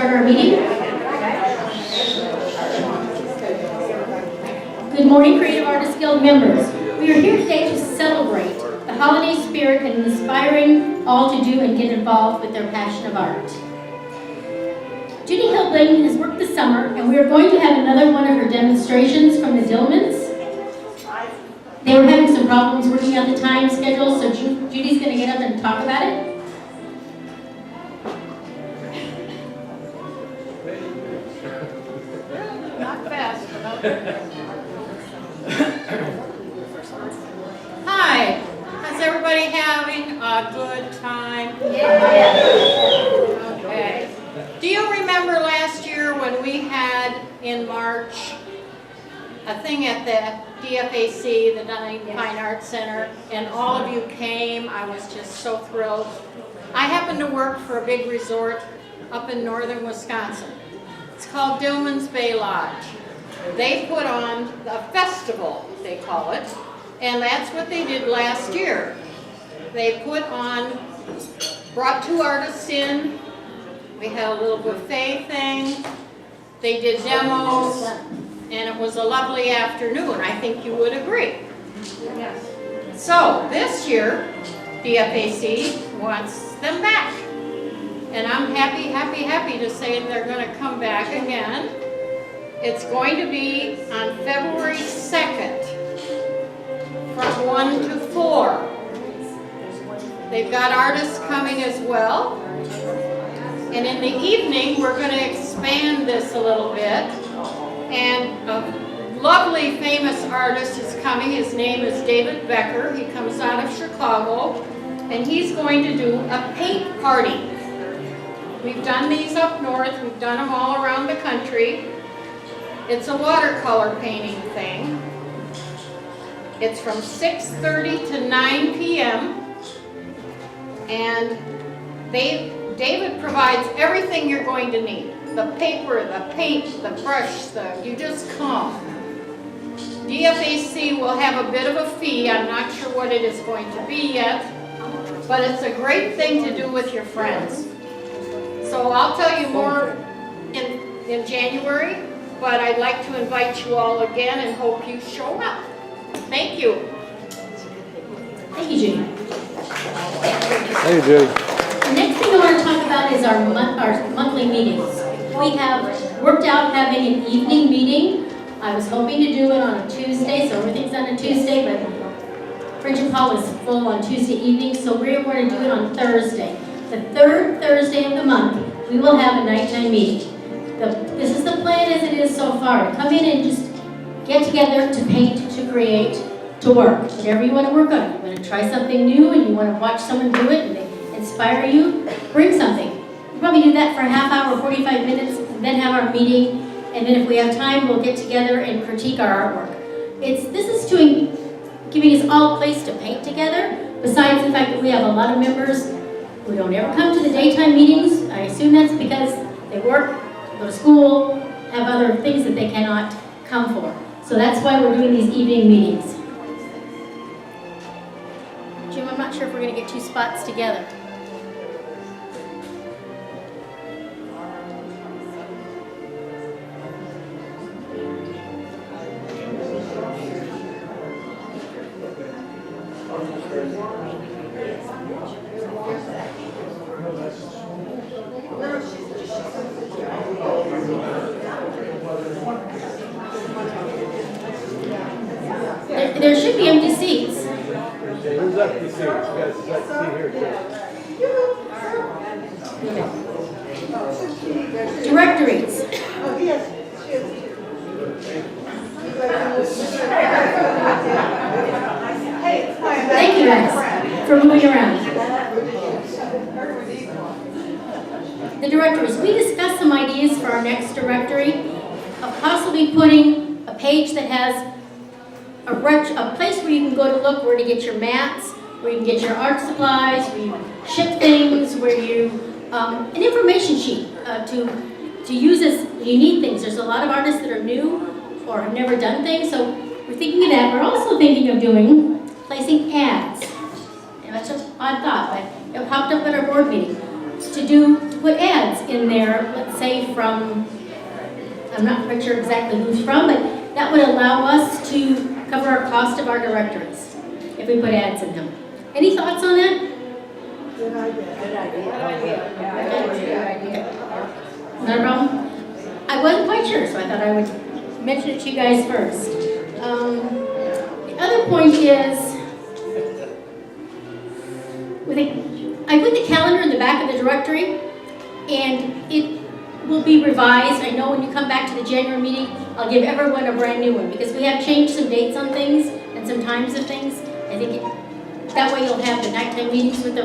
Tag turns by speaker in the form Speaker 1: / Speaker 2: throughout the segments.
Speaker 1: start our meeting. Good morning, Creative Artists Guild members. We are here today to celebrate the holiday spirit and inspiring all to do and get involved with their passion of art. Judy Hill-Blayton has worked this summer, and we are going to have another one of her demonstrations from the Dillmans. They were having some problems working out the time schedule, so Judy's going to get up and talk about it.
Speaker 2: Not fast, but Hi, is everybody having a good time? Yeah. Okay. Do you remember last year when we had in March a thing at the DFAC, the Dunning Fine Arts Center, and all of you came? I was just so thrilled. I happen to work for a big resort up in northern Wisconsin. It's called Dillman's Bay Lodge. They put on a festival, they call it, and that's what they did last year. They brought two artists in, we had a little buffet thing, they did demos, and it was a lovely afternoon. I think you would agree. Yes. So this year, DFAC wants them back. And I'm happy to say they're going to come back again. It's going to be on February 2nd from 1 to 4. They've got artists coming as well. And in the evening, we're going to expand this a little bit. And a lovely famous artist is coming. His name is David Becker. He comes out of Chicago. And he's going to do a paint party. We've done these up north, we've done them all around the country. It's a watercolor painting thing. It's from 6:30 to 9 p.m. And David provides everything you're going to need. The paper, the paint, the brush, you just come. DFAC will have a bit of a fee. I'm not sure what it is going to be yet, but it's a great thing to do with your friends. So I'll tell you more in January, but I'd like to invite you all again and hope you show up. Thank you.
Speaker 1: Thank you, Judy.
Speaker 3: Thank you, Judy.
Speaker 1: The next thing I want to talk about is our monthly meetings. We have worked out having an evening meeting. I was hoping to do it on a Tuesday, so everything's on a Tuesday, but Frigid Hall is full on Tuesday evening, so we're going to do it on Thursday. The third Thursday of the month, we will have a nighttime meeting. This is the plan as it is so far. Come in and just get together to paint, to create, to work. Whatever you want to work on. You want to try something new and you want to watch someone do it and they inspire you, bring something. We'll probably do that for a half hour, 45 minutes, and then have our meeting. And then if we have time, we'll get together and critique our artwork. This is giving us all a place to paint together, besides the fact that we have a lot of members who don't ever come to the daytime meetings. I assume that's because they work, go to school, have other things that they cannot come for. So that's why we're doing these evening meetings. Jim, I'm not sure if we're going to get two spots together. There should be empty seats.
Speaker 3: Who's empty seats? You guys see here too.
Speaker 1: Directories. Thank you guys for moving around. The directories. We discussed some ideas for our next directory of possibly putting a page that has a place where you can go to look where to get your mats, where you can get your art supplies, where you ship things, where you an information sheet to use as you need things. There's a lot of artists that are new or have never done things, so we're thinking of that. We're also thinking of placing ads. And that's just an odd thought, but it popped up at our board meeting. to put ads in there, let's say from, I'm not quite sure exactly who's from, but that would allow us to cover our cost of our directories if we put ads in them. Any thoughts on that?
Speaker 4: Good idea.
Speaker 1: Not a problem? I wasn't quite sure, so I thought I would mention it to you guys first. The other point is, I put the calendar in the back of the directory, and it will be revised. I know when you come back to the January meeting, I'll give everyone a brand new one, because we have changed some dates on things and some times of things. I think that way you'll have the nighttime meetings with the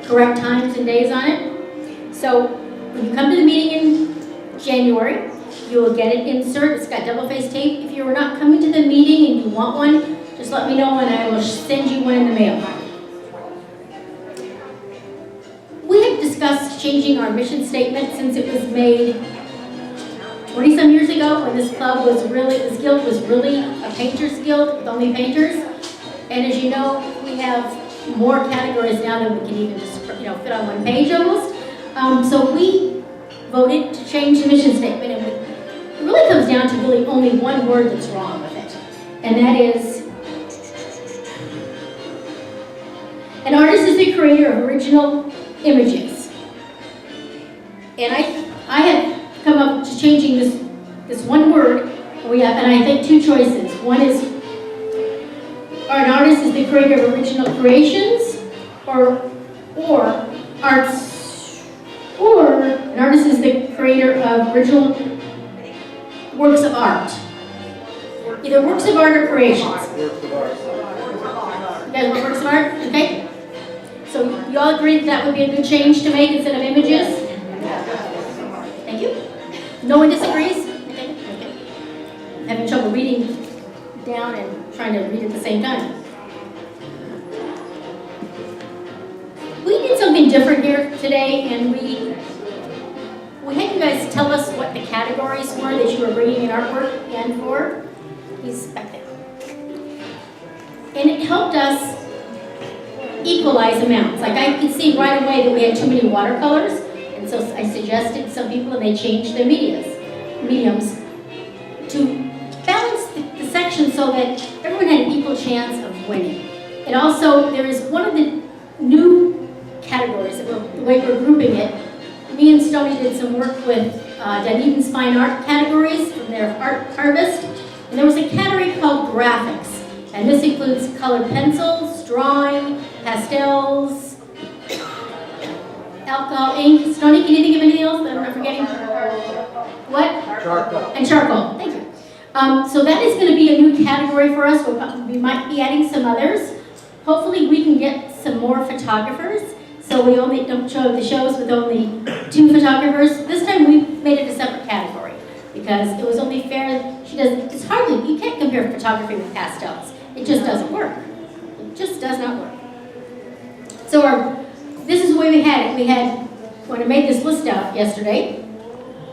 Speaker 1: correct times and days on it. So when you come to the meeting in January, you will get an insert. It's got double-faced tape. If you're not coming to the meeting and you want one, just let me know and I will send you one in the mail. We have discussed changing our mission statement since it was made 20-some years ago, when this club was really, this guild was really a painters guild with only painters. And as you know, we have more categories now than we can even just, fit on one page almost. So we voted to change the mission statement, and it really comes down to really only one word that's wrong with it, and that is, an artist is the creator of original images. And I had come up to changing this one word, and I think two choices. One is, an artist is the creator of original creations, or an artist is the creator of original works of art. Either works of art or creations.
Speaker 3: Works of art.
Speaker 1: You guys want works of art? Okay. So you all agree that would be a good change to make instead of images? Thank you. No one disagrees? Okay. I'm having trouble reading down and trying to read at the same time. We did something different here today, and we had you guys tell us what the categories were that you were bringing in artwork in for. He's back there. And it helped us equalize amounts. Like I could see right away that we had too many watercolors, and so I suggested some people, and they changed their mediums to balance the section so that everyone had an equal chance of winning. And also, there is one of the new categories, the way we're grouping it. Me and Stoney did some work with Dunedin's Fine Art categories from their art harvest, and there was a category called graphics, and this includes colored pencils, drawing, pastels, alcohol, ink. Stoney, can you think of anything else that I'm forgetting? What?
Speaker 3: Charcoal.
Speaker 1: And charcoal. Thank you. So that is going to be a new category for us. We might be adding some others. Hopefully we can get some more photographers. So we only don't show the shows with only 2 photographers. This time we made it a separate category because it was only fair. You can't compare photography with pastels. It just doesn't work. It just does not work. So this is the way we had it. When I made this list out yesterday,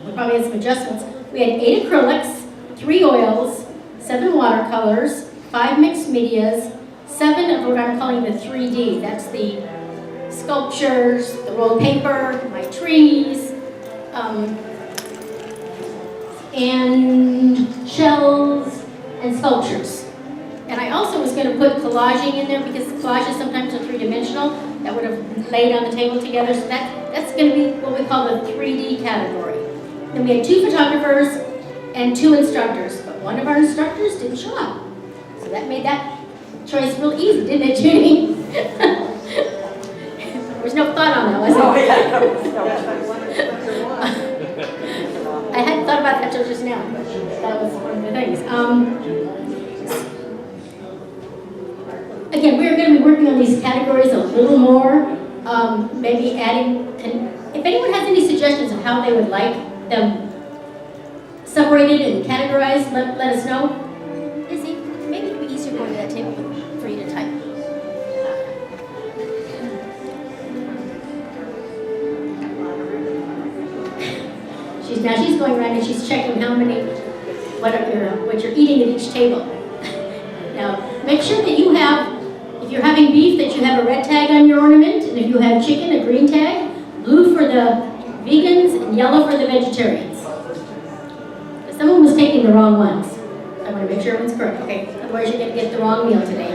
Speaker 1: we probably had some adjustments. We had 8 acrylics, 3 oils, 7 watercolors, 5 mixed medias, 7 of what I'm calling the 3D. That's the sculptures, the rolled paper, my trees, and shells and sculptures. And I also was going to put collaging in there because collages sometimes are 3-dimensional. That would have laid on the table together. So that's going to be what we call the 3D category. Then we had 2 photographers and 2 instructors, but one of our instructors didn't show up. So that made that choice real easy, didn't it, Judy? There was no thought on that, was there? I hadn't thought about that till just now, but that was one of the things. Again, we're going to be working on these categories a little more, maybe adding, and if anyone has any suggestions of how they would like them separated and categorized, let us know. Izzy, maybe it would be easier going to that table for you to type. She's going around and she's checking how many, what you're eating at each table. Now, make sure that you have, if you're having beef, that you have a red tag on your ornament, and if you have chicken, a green tag, blue for the vegans and yellow for the vegetarians. Someone was taking the wrong ones. I want to make sure everyone's correct, okay? Otherwise you're going to get the wrong meal today.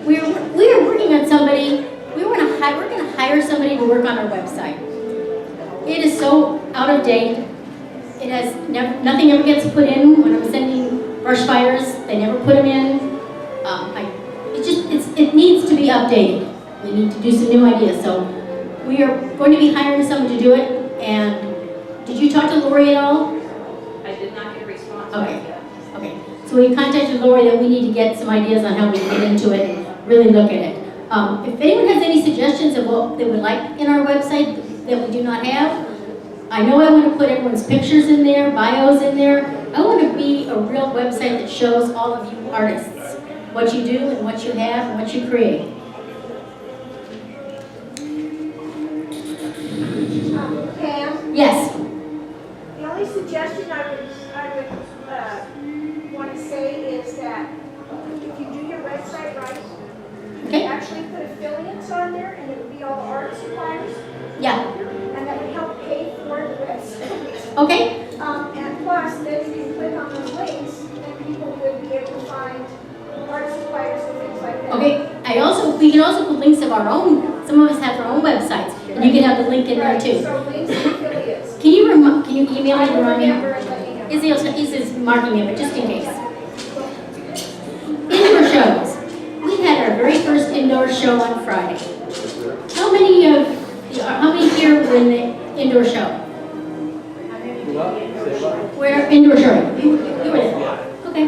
Speaker 1: We are working on somebody, we're going to hire somebody to work on our website. It is so out of date. It has nothing ever gets put in. When I'm sending brush fires, they never put them in. It needs to be updated. We need to do some new ideas. So we are going to be hiring someone to do it. And did you talk to Lori at all?
Speaker 5: I did not get a response.
Speaker 1: Okay. Okay. So we contacted Lori that we need to get some ideas on how we can get into it and really look at it. If anyone has any suggestions of what they would like in our website that we do not have, I know I want to put everyone's pictures in there, bios in there. I want to be a real website that shows all of you artists what you do and what you have and what you create.
Speaker 4: Pam,
Speaker 1: Yes.
Speaker 4: the only suggestion I would want to say is that if you do your website right,
Speaker 1: Okay.
Speaker 4: actually put affiliates on there, and it would be all art suppliers,
Speaker 1: Yeah.
Speaker 4: and that would help pay for the website.
Speaker 1: Okay.
Speaker 4: And plus, then you can click on those links, and people would be able to find art suppliers and things like that.
Speaker 1: Okay. We can also put links of our own. Some of us have our own websites, and you can have the link in there
Speaker 4: Right,
Speaker 1: too.
Speaker 4: so links and affiliates.
Speaker 1: Can you email me
Speaker 4: I
Speaker 1: and
Speaker 4: will
Speaker 1: remind me?
Speaker 4: remember and let you know.
Speaker 1: Izzy's marking it, but just in case. Indoor shows. We had our very first indoor show on Friday. How many here were in the indoor show? Where indoor show? You were there. Okay.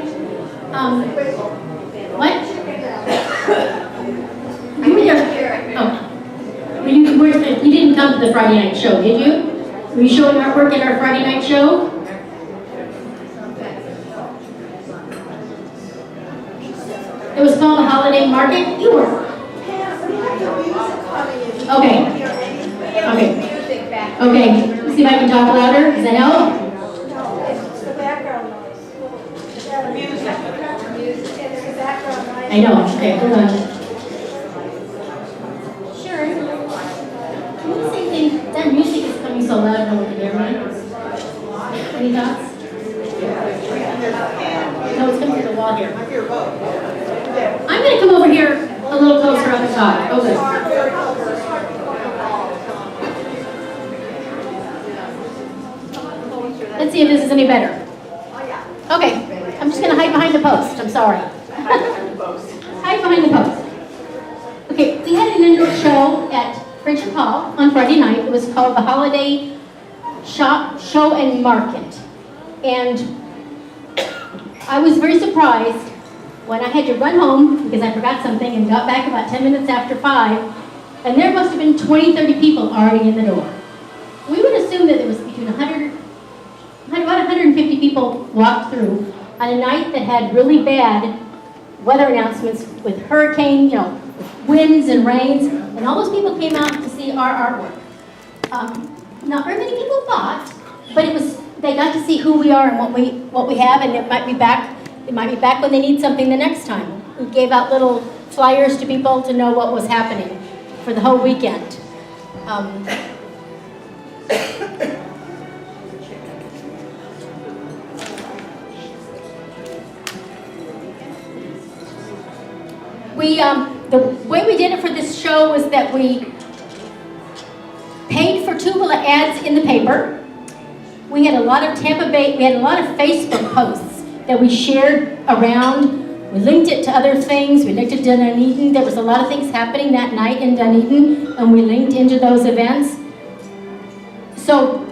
Speaker 1: What? You were there. Oh. You didn't come to the Friday night show, did you? Were you showing artwork at our Friday night show? It was called the Holiday Market. You were.
Speaker 4: Pam, we have the music coming in.
Speaker 1: Okay. Okay.
Speaker 5: Music back.
Speaker 1: Okay. See if I can talk louder. Does that help?
Speaker 4: No, it's the background noise. Yeah, music, and there's a background noise.
Speaker 1: I know. Okay, hold on. Sure. Can you say anything? That music is coming so loud, no one can hear me. Any thoughts? No, it's coming through the wall here. I'm going to come over here a little closer on the top. Oh, good. Let's see if this is any better. Okay, I'm just going to hide behind the post. I'm sorry. Hide behind the post. Okay, we had an indoor show at Friendship Hall on Friday night. It was called the Holiday Show and Market. And I was very surprised when I had to run home because I forgot something and got back about 10 minutes after 5, and there must have been 20, 30 people already in the door. We would assume that there was between about 150 people walked through on a night that had really bad weather announcements with hurricane, winds and rains, and all those people came out to see our artwork. Not very many people bought, but they got to see who we are and what we have, and it might be back when they need something the next time. We gave out little flyers to people to know what was happening for the whole weekend. The way we did it for this show was that we paid for 2 ads in the paper. We had a lot of Facebook posts that we shared around. We linked it to other things. We linked it to Dunedin. There was a lot of things happening that night in Dunedin, and we linked into those events. So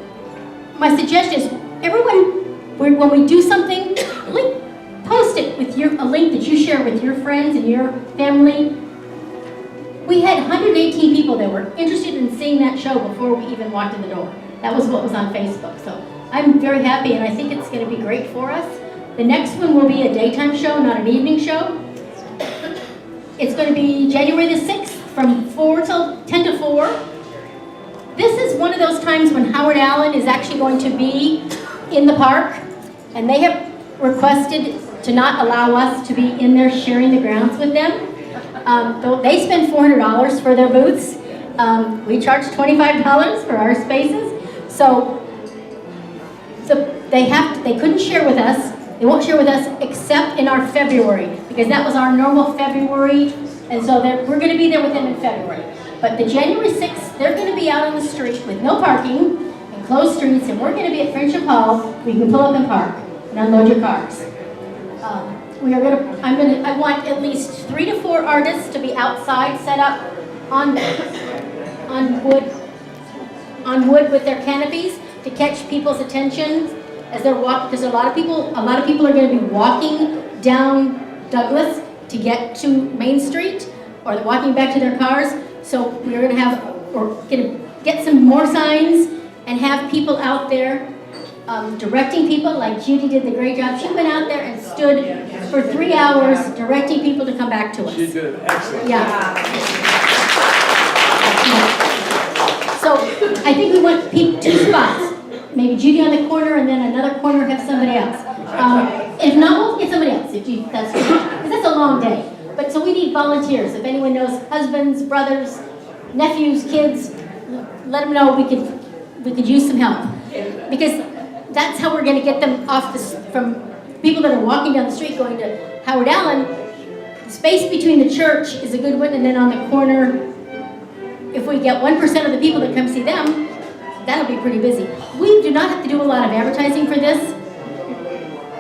Speaker 1: my suggestion is, everyone, when we do something, post it with a link that you share with your friends and your family. We had 118 people that were interested in seeing that show before we even walked in the door. That was what was on Facebook. So I'm very happy, and I think it's going to be great for us. The next one will be a daytime show, not an evening show. It's going to be January the 6th from 10 to 4. This is one of those times when Howard Allen is actually going to be in the park, and they have requested to not allow us to be in there sharing the grounds with them. They spend $400 for their booths, We charge $25 for our spaces. So they couldn't share with us. They won't share with us except in our February, because that was our normal February, and so we're going to be there with them in February. But the January 6th, they're going to be out on the street with no parking and closed streets, and we're going to be at Friendship Hall where you can pull up and park and unload your cars. I want at least 3 to 4 artists to be outside, set up on wood with their canopies to catch people's attention as they're walking, because a lot of people are going to be walking down Douglas to get to Main Street, or they're walking back to their cars. So we're going to get some more signs and have people out there directing people, like Judy did the great job. She went out there and stood for 3 hours directing people to come back to us.
Speaker 3: She did excellent.
Speaker 1: Yeah. So I think we want 2 spots. Maybe Judy on the corner, and then another corner have somebody else. If not, we'll get somebody else. Because that's a long day. But so we need volunteers. If anyone knows husbands, brothers, nephews, kids, let them know we could use some help. Because that's how we're going to get them off from people that are walking down the street going to Howard Allen. The space between the church is a good one, and then on the corner, if we get 1% of the people that come see them, that'll be pretty busy. We do not have to do a lot of advertising for this.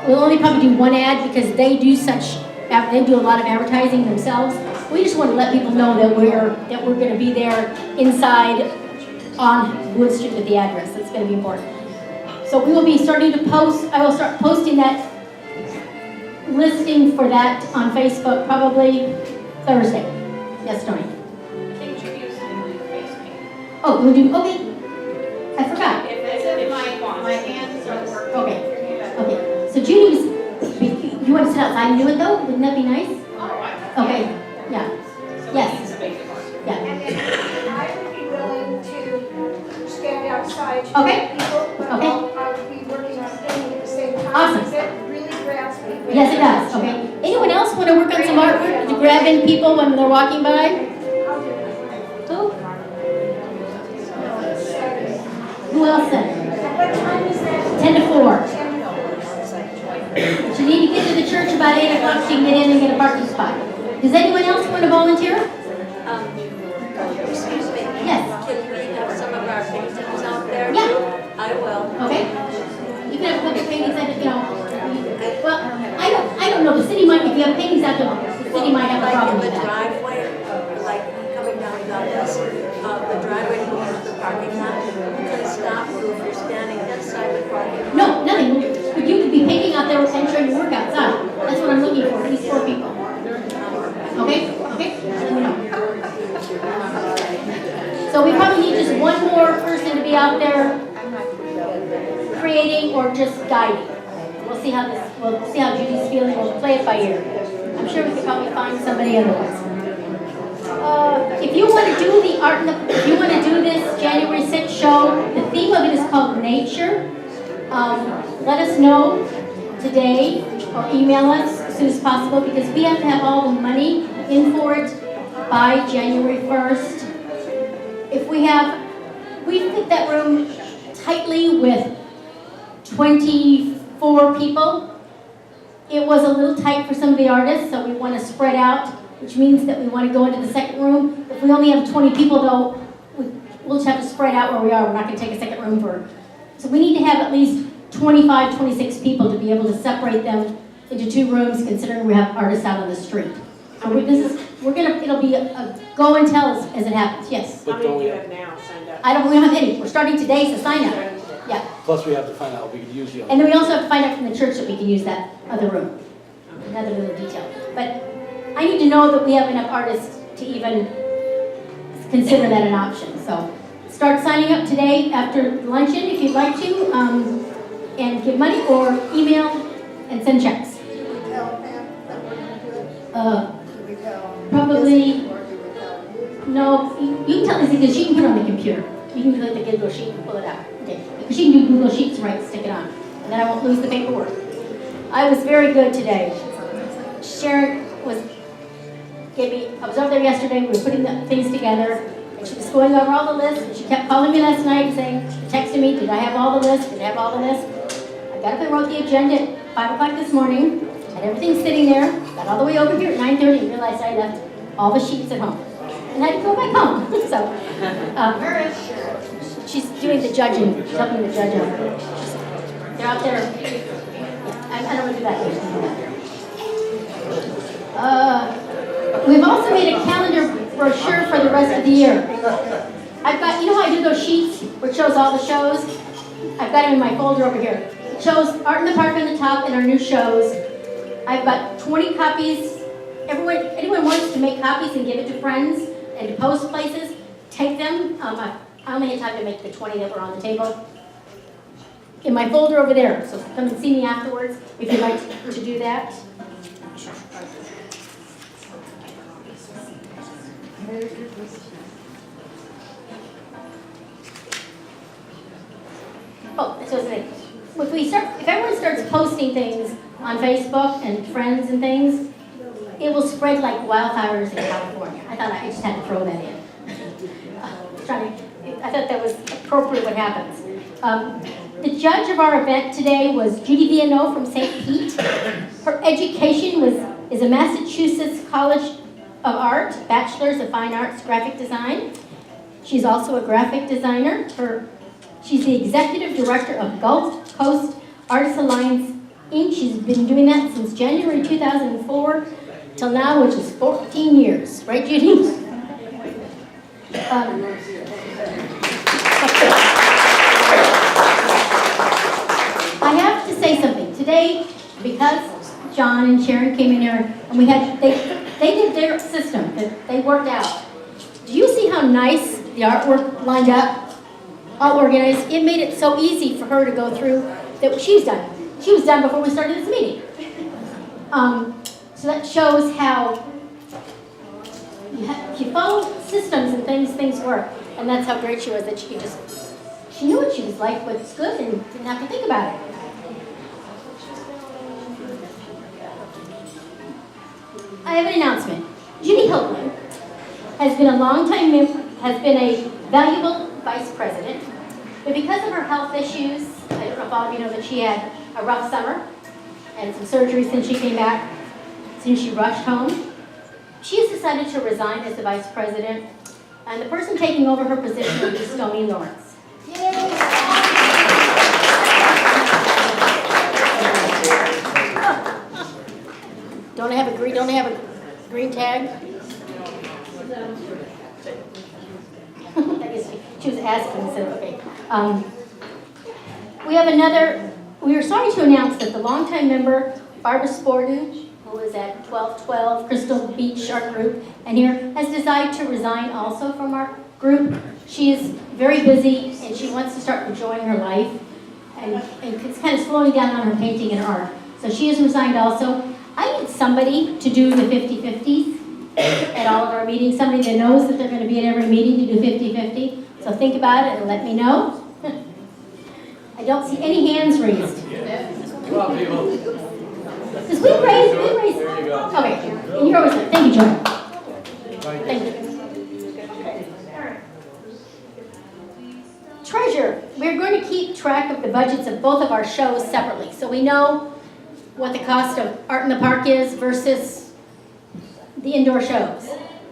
Speaker 1: We'll only probably do 1 ad because they do a lot of advertising themselves. We just want to let people know that we're going to be there inside on Wood Street with the address. That's going to be important. So we will be starting to post. I will start posting that listing for that on Facebook probably Thursday. Yes, Tony.
Speaker 5: I think Judy was going to do the face paint.
Speaker 1: Oh, we'll do. Okay. I forgot.
Speaker 5: If my hands are working.
Speaker 1: Okay. So Judy you want to sit outside and do it though? Wouldn't that be nice? Okay. Yeah. Yes. Yeah.
Speaker 4: And then I would be willing to stand outside to
Speaker 1: Okay.
Speaker 4: meet people, but
Speaker 1: Okay.
Speaker 4: I'll be working on painting at the same time.
Speaker 1: Awesome.
Speaker 4: Because it really grabs people.
Speaker 1: Yes, it does. Okay. Anyone else want to work on some artwork to grab in people when they're walking by?
Speaker 4: I'll do it.
Speaker 1: Who? Who else said?
Speaker 4: What time is that?
Speaker 1: 10 to 4.
Speaker 4: 10 to 4.
Speaker 1: So you need to get to the church about 8 o'clock so you can get in and get a parking spot. Does anyone else want to volunteer?
Speaker 6: Excuse me.
Speaker 1: Yes.
Speaker 6: Can we have some of our paintings out there?
Speaker 1: Yeah.
Speaker 6: I will.
Speaker 1: Okay. You can have a couple of paintings that, well, I don't know. The city might, if you have paintings out there, the city might have a problem
Speaker 6: Like in
Speaker 1: with
Speaker 6: the
Speaker 1: that.
Speaker 6: driveway, like coming down Douglas, the driveway to the parking lot, you can stop if you're standing inside the parking lot.
Speaker 1: No, nothing. But you could be painting out there and showing your work outside. That's what I'm looking for, these 4 people. Okay? Okay? Let me know. So we probably need just 1 more person to be out there creating or just guiding. We'll see how Judy's feeling. We'll play it by ear. I'm sure we could probably find somebody otherwise. If you want to do the art, if you want to do this January 6th show, the theme of it is called Nature. Let us know today or email us as soon as possible, because we have to have all the money in for it by January 1st. If we fit that room tightly with 24 people. It was a little tight for some of the artists, so we want to spread out, which means that we want to go into the second room. If we only have 20 people though, we'll just have to spread out where we are. We're not going to take a second room so we need to have at least 25, 26 people to be able to separate them into 2 rooms, considering we have artists out on the street. So it'll be a go and tell as it happens, yes.
Speaker 3: But don't we
Speaker 2: have now signed up?
Speaker 1: We don't have any. We're starting today, so sign up. Yeah.
Speaker 3: Plus we have to find out if we can use the other.
Speaker 1: And then we also have to find out from the church that we can use that other room. Another little detail. But I need to know that we have enough artists to even consider that an option. So start signing up today after luncheon if you'd like to, and give money or email and send checks. Probably, no, you can tell Lizzie because she can put it on the computer. You can click the Google sheet and pull it out. Okay. Because she can do Google Sheets, right, stick it on. And then I won't lose the paperwork. I was very good today. Sharon I was over there yesterday, we were putting the things together, and She was going over all the lists, and she kept calling me last night saying, texting me, did I have all the lists? Did I have all the lists? I got up and wrote the agenda at 5 o'clock this morning, had everything sitting there, got all the way over here at 9:30 and realized I left all the sheets at home. And I had to go back home. So, she's doing the judging, she's helping the judge out. They're out there. I don't want to do that. We've also made a calendar brochure for the rest of the year. I've got, you know how I do those sheets which shows all the shows? I've got them in my folder over here. It shows Art in the Park on the top and our new shows. I've got 20 copies. Anyone wants to make copies and give it to friends and to post places, take them. I only had time to make the 20 that were on the table. In my folder over there, so come and see me afterwards if you'd like to do that. Oh, that's what I was saying. If everyone starts posting things on Facebook and friends and things, it will spread like wildfires in California. I thought I just had to throw that in. I thought that was appropriate what happens. The judge of our event today was Judy Viano from St. Pete. Her education is a Massachusetts College of Art, Bachelor's of Fine Arts, Graphic Design. She's also a graphic designer. She's the executive director of Gulf Coast Artists Alliance, Inc. She's been doing that since January 2004 till now, which is 14 years. Right, Judy? I have to say something. Today, because John and Sharon came in here, and they did their system that they worked out. Do you see how nice the artwork lined up, all organized? It made it so easy for her to go through that she's done. She was done before we started this meeting. So that shows how if you follow systems and things work. And that's how great she was, that she knew what she was like, what's good, and didn't have to think about it. I have an announcement. Judy Hiltman has been a valuable vice president, but because of her health issues, I don't know if all of you know that she had a rough summer and some surgery since she came back, since she rushed home. She has decided to resign as the vice president, and the person taking over her position will be Stoney Lawrence. Yay! Don't I have a green tag? I guess she was asking, so okay. We are sorry to announce that the longtime member, Barbara Sporten, who is at 1212 Crystal Beach Art Group, and here, has decided to resign also from our group. She is very busy, and she wants to start enjoying her life, and it's kind of slowing down on her painting and art. So she has resigned also. I need somebody to do the 50-50s at all of our meetings, somebody that knows that they're going to be at every meeting to do 50-50. So think about it and let me know. I don't see any hands raised.
Speaker 3: Come on, people.
Speaker 1: Because we raised.
Speaker 3: There you go.
Speaker 1: Okay, and you're always there. Thank you, Joe. Thank you. Treasure. We're going to keep track of the budgets of both of our shows separately, so we know what the cost of Art in the Park is versus the indoor shows.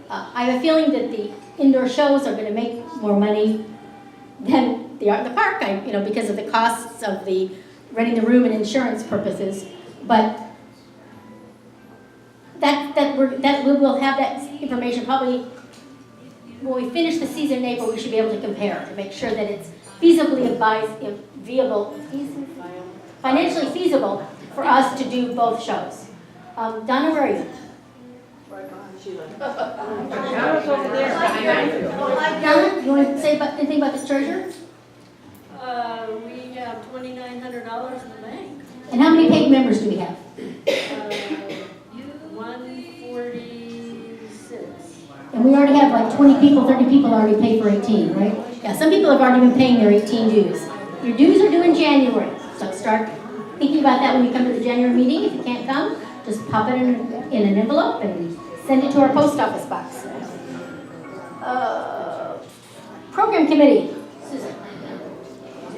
Speaker 1: I have a feeling that the indoor shows are going to make more money than the Art in the Park, because of the costs of the renting the room and insurance purposes. But we will have that information probably when we finish the season in April. We should be able to compare to make sure that it's financially feasible for us to do both shows. Donna, where are you? Donna, you want to say anything about the treasure?
Speaker 6: We have $2,900 in the bank.
Speaker 1: And how many paid members do we have?
Speaker 6: 146.
Speaker 1: And we already have like 20 people, 30 people already paid for 18, right? Yeah, some people have already been paying their 18 dues. Your dues are due in January, so start thinking about that when you come to the January meeting. If you can't come, just pop it in an envelope and send it to our post office box. Program committee.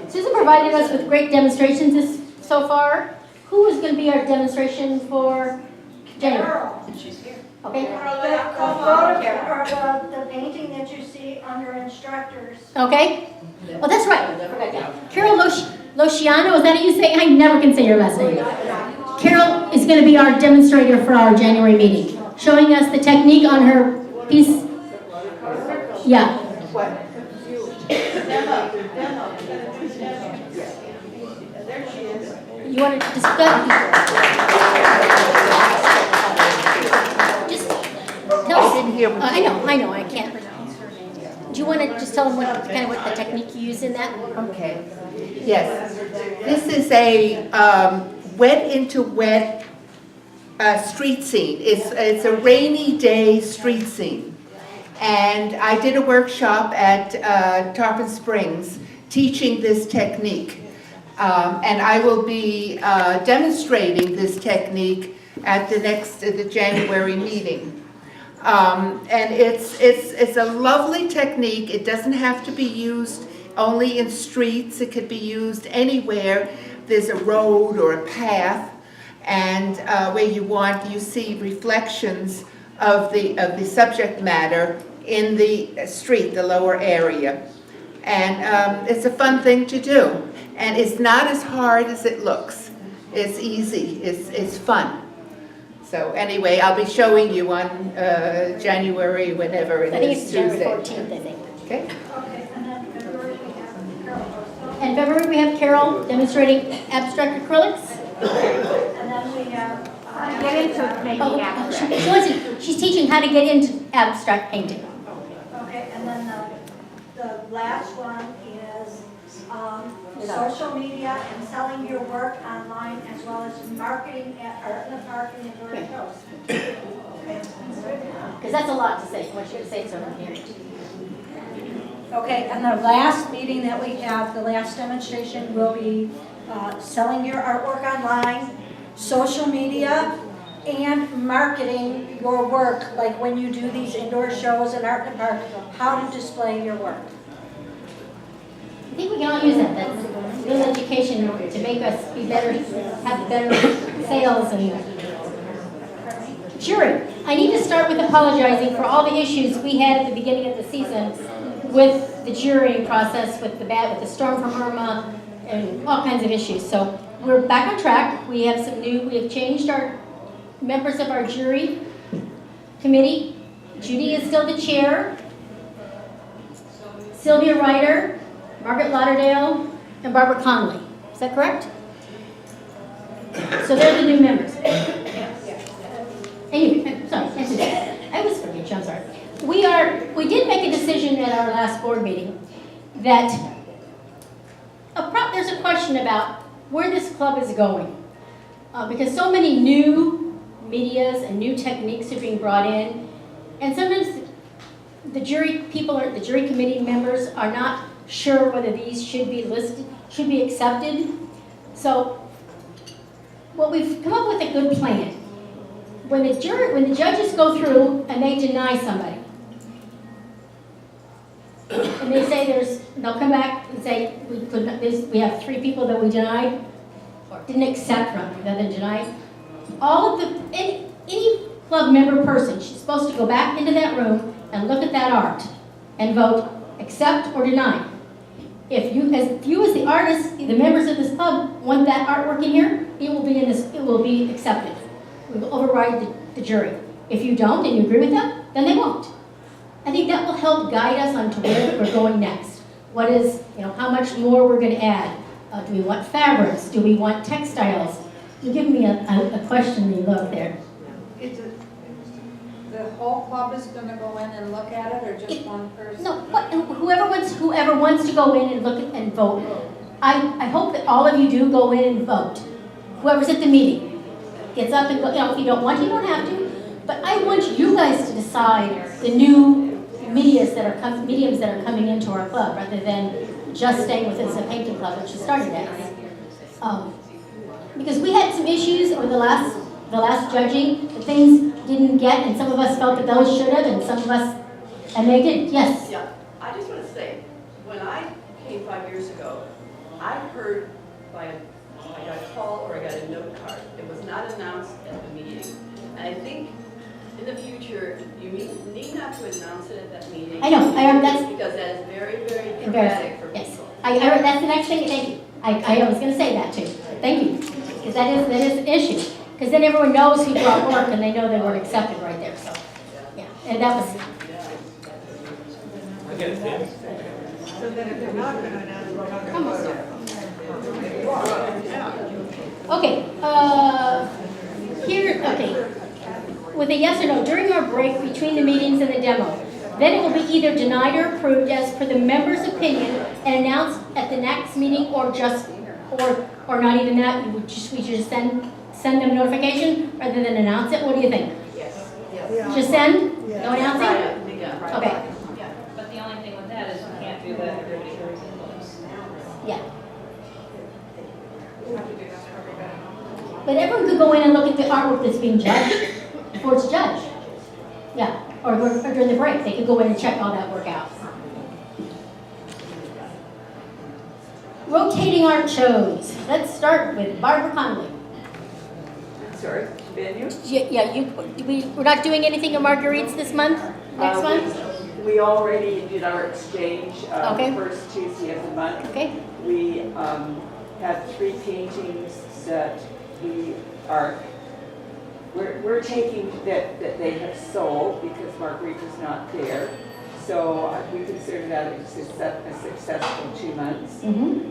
Speaker 1: Susan provided us with great demonstrations so far. Who is going to be our demonstration for January? Okay.
Speaker 4: The painting that you see under instructors.
Speaker 1: Okay. Oh, that's right. I forgot that. Carol Lociano, is that how you say? I never can say your last name. Carol is going to be our demonstrator for our January meeting, showing us the technique on her piece. Yeah. You want to discuss? Just tell us. I know, I can't. Do you want to just tell them what the technique you use in that?
Speaker 7: Okay. Yes. This is a wet into wet street scene. It's a rainy day street scene. And I did a workshop at Tarpon Springs teaching this technique. And I will be demonstrating this technique at the January meeting. And it's a lovely technique. It doesn't have to be used only in streets. It could be used anywhere there's a road or a path, and where you see reflections of the subject matter in the street, the lower area. And it's a fun thing to do. And it's not as hard as it looks. It's easy. It's fun. So anyway, I'll be showing you on January, whenever it is.
Speaker 1: I think it's January
Speaker 7: Tuesday.
Speaker 1: 14th, I think.
Speaker 7: Okay.
Speaker 4: Okay, and then February we have Carol also.
Speaker 1: In February, we have Carol demonstrating abstract acrylics.
Speaker 4: And then we have.
Speaker 5: Get into making abstract.
Speaker 1: She's teaching how to get into abstract painting.
Speaker 4: Okay, and then the last one is social media and selling your work online, as well as marketing at Art in the Park and Indoor Shows.
Speaker 1: Because that's a lot to say. I want you to say it so I can hear it.
Speaker 8: Okay, and the last meeting that we have, the last demonstration will be selling your artwork online, social media, and marketing your work, like when you do these indoor shows at Art in the Park, how to display your work.
Speaker 1: I think we can all use that. That's real education to make us be better, have better sales and jury. I need to start with apologizing for all the issues we had at the beginning of the season with the jurying process, with the storm from Irma, and all kinds of issues. So we're back on track. We have changed our members of our jury committee. Judy is still the chair. Sylvia Ryder, Margaret Lauderdale, and Barbara Conley. Is that correct? So they're the new members. Anyway, sorry, I was forget you, I'm sorry. We did make a decision at our last board meeting that there's a question about where this club is going. Because so many new medias and new techniques are being brought in, and sometimes the jury committee members are not sure whether these should be listed, should be accepted. So, we've come up with a good plan. When the judges go through and they deny somebody, and they say they'll come back and say we have 3 people that we denied or didn't accept rather than denied. Any club member person is supposed to go back into that room and look at that art and vote accept or deny. If you as the artist, the members of this club want that artwork in here, it will be accepted. We will override the jury. If you don't and you agree with them, then they won't. I think that will help guide us on to where we're going next. What is, how much more we're going to add. Do we want fabrics? Do we want textiles? You give me a question you look there.
Speaker 5: Is it, the whole club is going to go in and look at it, or just one person?
Speaker 1: No, whoever wants to go in and look at and vote. I hope that all of you do go in and vote. Whoever's at the meeting gets up and go. If you don't want to, you don't have to. But I want you guys to decide the new mediums that are coming into our club, rather than just staying with us a painting club, which we started as. Because we had some issues over the last judging, that things didn't get, and some of us felt that those should have, and some of us, and they did. Yes.
Speaker 9: Yeah, I just want to say, years ago, I heard I got a call or I got a note card. It was not announced at the meeting. And I think in the future, you need not to announce it at that meeting.
Speaker 1: I know, that's
Speaker 9: Because that is very, very
Speaker 1: embarrassing.
Speaker 9: dramatic for
Speaker 1: Yes,
Speaker 9: people.
Speaker 1: that's the next thing, thank you. I was gonna say that too, thank you. Because that is an issue. Because then everyone knows who brought work and they know they weren't accepted right there, so, yeah. And that was,
Speaker 5: So then if they're not going to announce it, we're not going
Speaker 1: almost
Speaker 5: to
Speaker 1: there. Okay, okay. With a yes or no, during our break between the meetings and the demo, then it will be either denied or approved as per the member's opinion and announced at the next meeting, or just, or not even that, we just send them notification rather than announce it. What do you think?
Speaker 9: Yes.
Speaker 1: Just send? No announcing?
Speaker 9: Yeah.
Speaker 1: Okay,
Speaker 10: Yeah, but the only thing with that is you can't do that, everybody hears it close.
Speaker 1: yeah. But everyone could go in and look at the artwork that's being judged, before it's judged. Yeah, or during the break, they could go in and check all that work out. Rotating art shows. Let's start with Barbara Connolly.
Speaker 11: Sorry, venue?
Speaker 1: We're not doing anything in Marguerite's this month, next month?
Speaker 11: We already did our exchange,
Speaker 1: Okay.
Speaker 11: first Tuesday of the month.
Speaker 1: Okay,
Speaker 11: We had 3 paintings that we're taking that they have sold because Marguerite was not there. So we consider that a successful 2 months.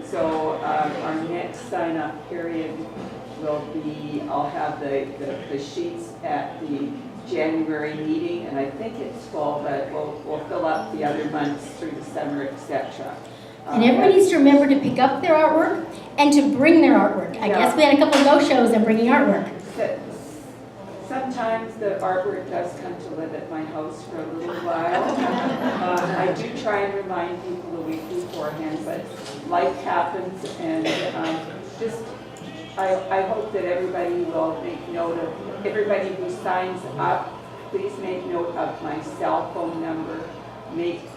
Speaker 11: So our next sign-up period will be, I'll have the sheets at the January meeting, and I think it's full, but we'll fill up the other months through the summer, etc.
Speaker 1: and everyone needs to remember to pick up their artwork and to bring their artwork. I guess we had a couple of no-shows in bringing artwork.
Speaker 11: Sometimes the artwork does come to live at my house for a little while. I do try and remind people a week beforehand, but life happens, and I hope that everybody will make note of, everybody who signs up, please make note of my cell phone number.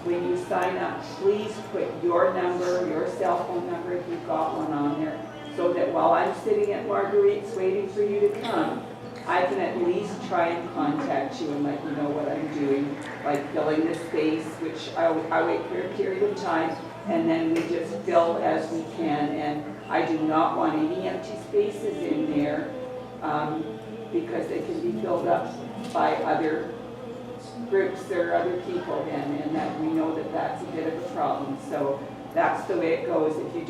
Speaker 11: When you sign up, please put your number, your cell phone number, if you've got one on there, so that while I'm sitting at Marguerite's waiting for you to come, I can at least try and contact you and let you know what I'm doing, like filling the space, which I wait for a period of time, and then we just fill as we can. And I do not want any empty spaces in there because they can be filled up by other groups or other people then, and that we know that that's a bit of a problem. So that's the way it goes. If you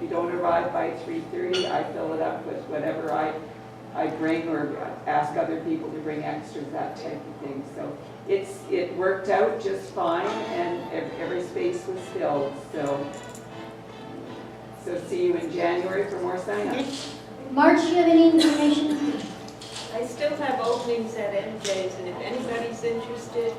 Speaker 11: don't arrive by 3:30, I fill it up with whatever I bring, or ask other people to bring extras, that type of thing. So it worked out just fine, and every space was filled. So see you in January for more sign-ups.
Speaker 1: Marge, do you have any information?
Speaker 6: I still have openings at MJ's, and if anybody's interested,